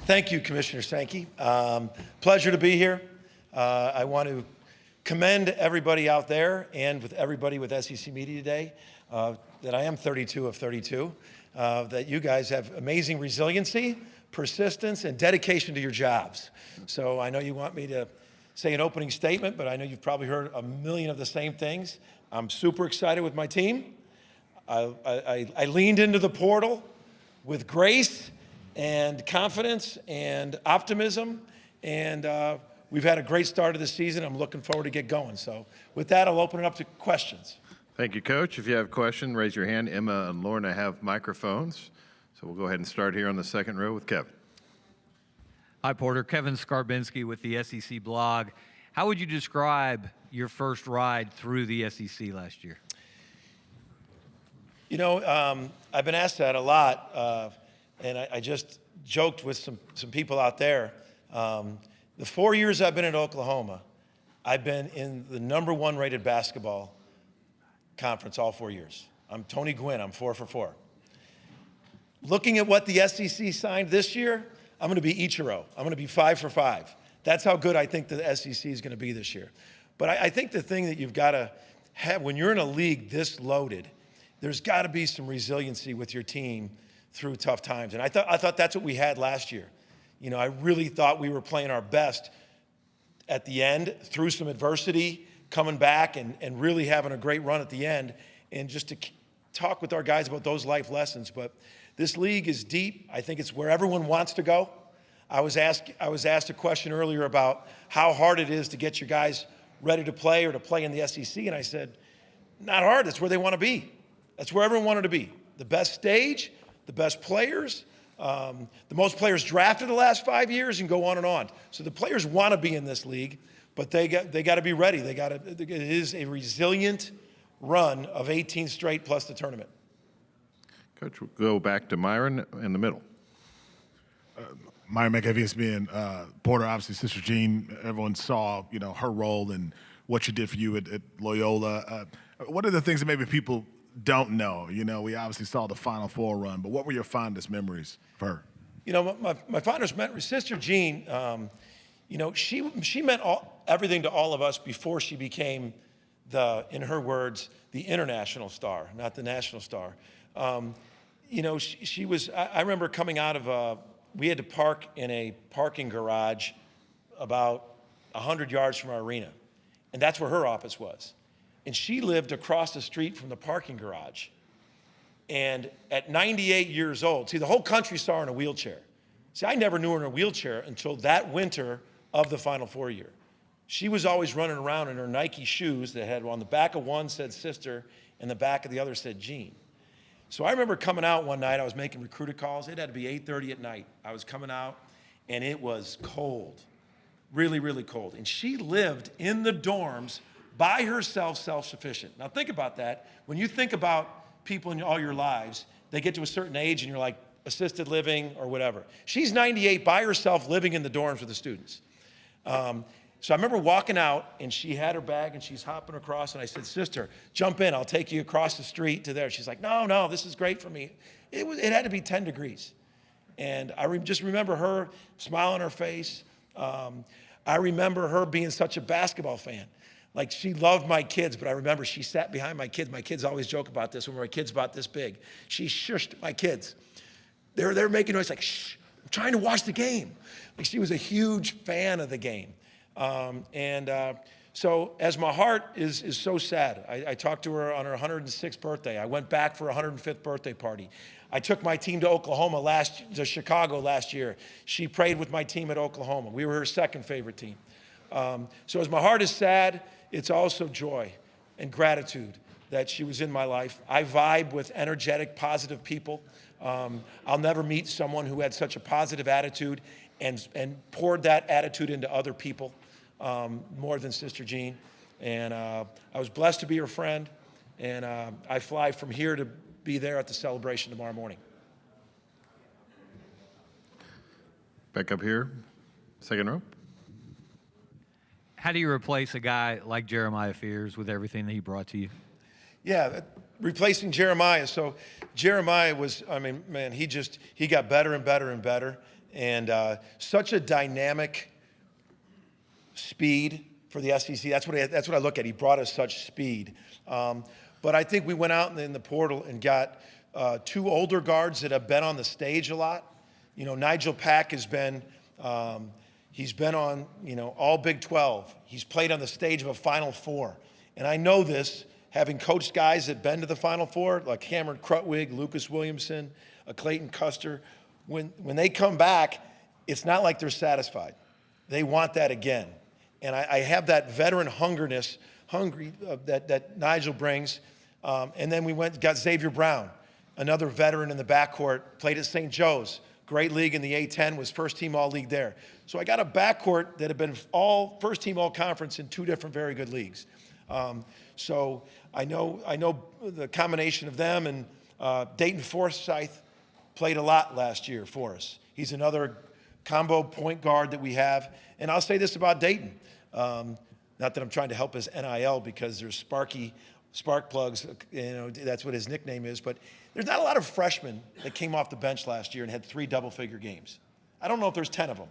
Thank you, Commissioner Sankey. Pleasure to be here. I want to commend everybody out there and with everybody with SEC Media today that I am 32 of 32, that you guys have amazing resiliency, persistence, and dedication to your jobs. So I know you want me to say an opening statement, but I know you've probably heard a million of the same things. I'm super excited with my team. I leaned into the portal with grace and confidence and optimism, and we've had a great start of the season. I'm looking forward to get going. So with that, I'll open it up to questions. Thank you, Coach. If you have a question, raise your hand. Emma and Lorna have microphones. So we'll go ahead and start here on the second row with Kevin. Hi, Porter. Kevin Skarbinski with the SEC blog. How would you describe your first ride through the SEC last year? You know, I've been asked that a lot, and I just joked with some people out there. The 4 years I've been at Oklahoma, I've been in the #1 rated basketball conference all 4 years. I'm Tony Gwynn. I'm 4 for 4. Looking at what the SEC signed this year, I'm going to be Ichiro. I'm going to be 5 for 5. That's how good I think the SEC is going to be this year. But I think the thing that you've got to have when you're in a league this loaded, there's got to be some resiliency with your team through tough times. And I thought that's what we had last year. You know, I really thought we were playing our best at the end through some adversity, coming back and really having a great run at the end, and just to talk with our guys about those life lessons. But this league is deep. I think it's where everyone wants to go. I was asked a question earlier about how hard it is to get your guys ready to play or to play in the SEC, and I said, not hard. That's where they want to be. That's where everyone wanted to be. The best stage, the best players, the most players drafted the last 5 years, and go on and on. So the players want to be in this league, but they got to be ready. It is a resilient run of 18 straight plus the tournament. Coach, we'll go back to Myron in the middle. Myron McAfee, ESPN. Porter, obviously, Sister Jean, everyone saw, you know, her role and what she did for you at Loyola. What are the things that maybe people don't know? You know, we obviously saw the Final Four run, but what were your fondest memories for her? You know, my fondest memories, Sister Jean, you know, she meant everything to all of us before she became in her words, the international star, not the national star. You know, she was, I remember coming out of, we had to park in a parking garage about 100 yards from our arena, and that's where her office was. And she lived across the street from the parking garage. And at 98 years old, see, the whole country saw her in a wheelchair. See, I never knew her in a wheelchair until that winter of the Final Four year. She was always running around in her Nike shoes that had on the back of one said sister and the back of the other said Jean. So I remember coming out one night, I was making recruiter calls. It had to be 8:30 at night. I was coming out and it was cold, really, really cold. And she lived in the dorms by herself, self-sufficient. Now think about that. When you think about people in all your lives, they get to a certain age and you're like assisted living or whatever. She's 98 by herself living in the dorms with the students. So I remember walking out and she had her bag and she's hopping across and I said, sister, jump in, I'll take you across the street to there. She's like, no, this is great for me. It had to be 10 degrees. And I just remember her smile on her face. I remember her being such a basketball fan. Like she loved my kids, but I remember she sat behind my kids. My kids always joke about this when my kids about this big. She shushed my kids. They're making noise like, shh, I'm trying to watch the game. Like she was a huge fan of the game. So as my heart is so sad, I talked to her on her 106th birthday. I went back for a 105th birthday party. I took my team to Oklahoma to Chicago last year. She prayed with my team at Oklahoma. We were her second favorite team. So as my heart is sad, it's also joy and gratitude that she was in my life. I vibe with energetic, positive people. I'll never meet someone who had such a positive attitude and poured that attitude into other people. More than Sister Jean. And I was blessed to be her friend. And I fly from here to be there at the celebration tomorrow morning. Back up here, second row. How do you replace a guy like Jeremiah Fears with everything that he brought to you? Yeah, replacing Jeremiah. So Jeremiah was, I mean, man, he got better and better and better. and such a dynamic speed for the SEC. That's what I look at. He brought us such speed. But I think we went out in the portal and got two older guards that have been on the stage a lot. You know, Nigel Pack has been, he's been on, you know, all Big 12. He's played on the stage of a Final Four. And I know this, having coached guys that been to the Final Four, like Cameron Krutwig, Lucas Williamson, Clayton Custer. When they come back, it's not like they're satisfied. They want that again. And I have that veteran hungry that Nigel brings. And then we got Xavier Brown, another veteran in the backcourt, played at St. Joe's. Great league in the A-10, was first-team all-league there. So I got a backcourt that have been all first-team all-conference in two different very good leagues. So I know the combination of them, and Dayton Forsythe played a lot last year for us. He's another combo point guard that we have. And I'll say this about Dayton. Not that I'm trying to help his NIL because there's spark plugs, you know, that's what his nickname is, but there's not a lot of freshmen that came off the bench last year and had 3 double-figure games. I don't know if there's 10 of them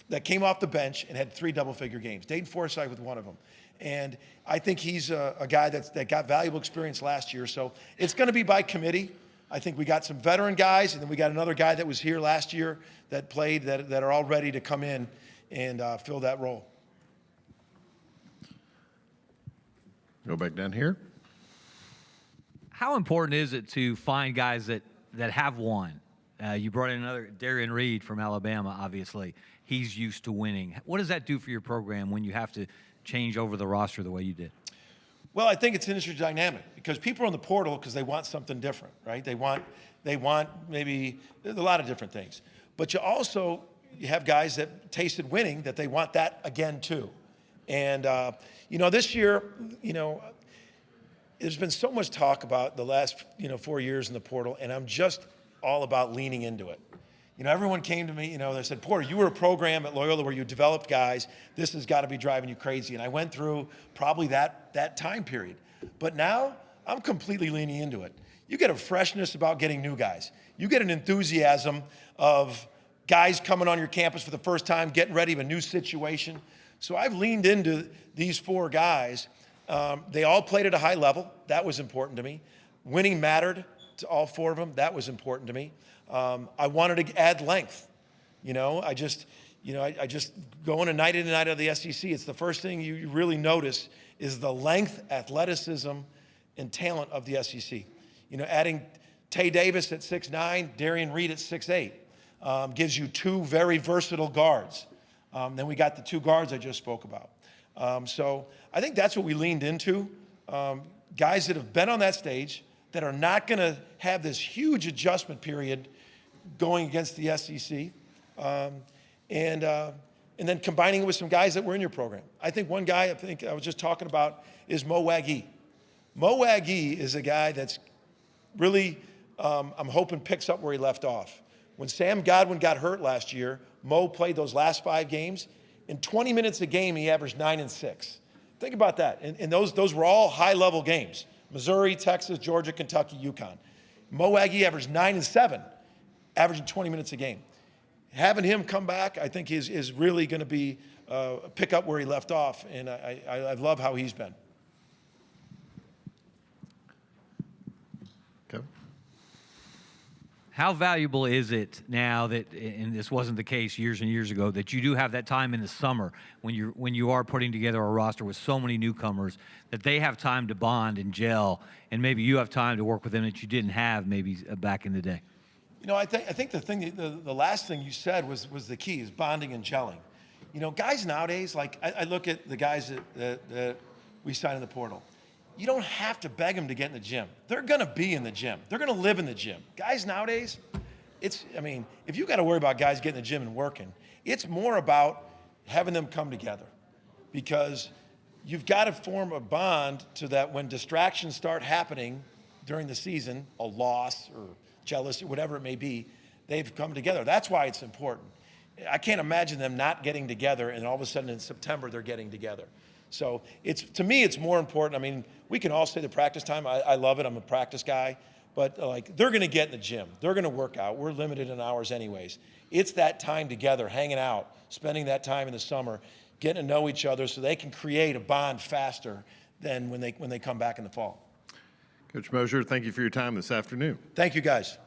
that came off the bench and had 3 double-figure games. Dayton Forsythe was one of them. And I think he's a guy that got valuable experience last year. So it's going to be by committee. I think we got some veteran guys, and then we got another guy that was here last year that played that are all ready to come in and fill that role. Go back down here. How important is it to find guys that have won? You brought in another Darian Reed from Alabama, obviously. He's used to winning. What does that do for your program when you have to change over the roster the way you did? Well, I think it's an interesting dynamic because people are in the portal because they want something different, right? They want maybe a lot of different things. But you have guys that tasted winning that they want that again too. And, you know, this year, you know, there's been so much talk about the last, 4 years in the portal, and I'm just all about leaning into it. You know, everyone came to me, they said, Porter, you were a program at Loyola where you developed guys. This has got to be driving you crazy. And I went through probably that time period. But now I'm completely leaning into it. You get a freshness about getting new guys. You get an enthusiasm of guys coming on your campus for the first time, getting ready for a new situation. So I've leaned into these 4 guys. They all played at a high level. That was important to me. Winning mattered to all 4 of them. That was important to me. I wanted to add length. I just going a night in and night out of the SEC. It's the first thing you really notice is the length, athleticism, and talent of the SEC. Adding Tay Davis at 6'9", Darian Reed at 6'8", gives you 2 very versatile guards. Then we got the 2 guards I just spoke about. So I think that's what we leaned into. Guys that have been on that stage that are not going to have this huge adjustment period going against the SEC, and then combining it with some guys that were in your program. I think one guy I was just talking about is Mo Wagee. Mo Wagee is a guy that's really, I'm hoping, picks up where he left off. When Sam Godwin got hurt last year, Mo played those last 5 games. In 20 minutes a game, he averaged 9 and 6. Think about that. And those were all high-level games. Missouri, Texas, Georgia, Kentucky, UConn. Mo Wagee averaged 9 and 7, averaging 20 minutes a game. Having him come back, I think, is really going to be pick up where he left off, and I love how he's been. Okay. How valuable is it now that, and this wasn't the case years and years ago, that you do have that time in the summer when you are putting together a roster with so many newcomers, that they have time to bond and gel, and maybe you have time to work with them that you didn't have maybe back in the day? I think the last thing you said was the key, is bonding and gelling. Guys nowadays, like I look at the guys that we sign in the portal. You don't have to beg them to get in the gym. They're going to be in the gym. They're going to live in the gym. Guys nowadays, if you got to worry about guys getting in the gym and working, it's more about having them come together, because you've got to form a bond so that when distractions start happening during the season, a loss or jealousy, whatever it may be, they've come together. That's why it's important. I can't imagine them not getting together and all of a sudden in September they're getting together. So to me, it's more important. We can all say the practice time. I love it. I'm a practice guy. but like they're going to get in the gym. They're going to work out. We're limited in hours anyways. It's that time together, hanging out, spending that time in the summer, getting to know each other so they can create a bond faster than when they come back in the fall. Coach Moser, thank you for your time this afternoon. Thank you, guys.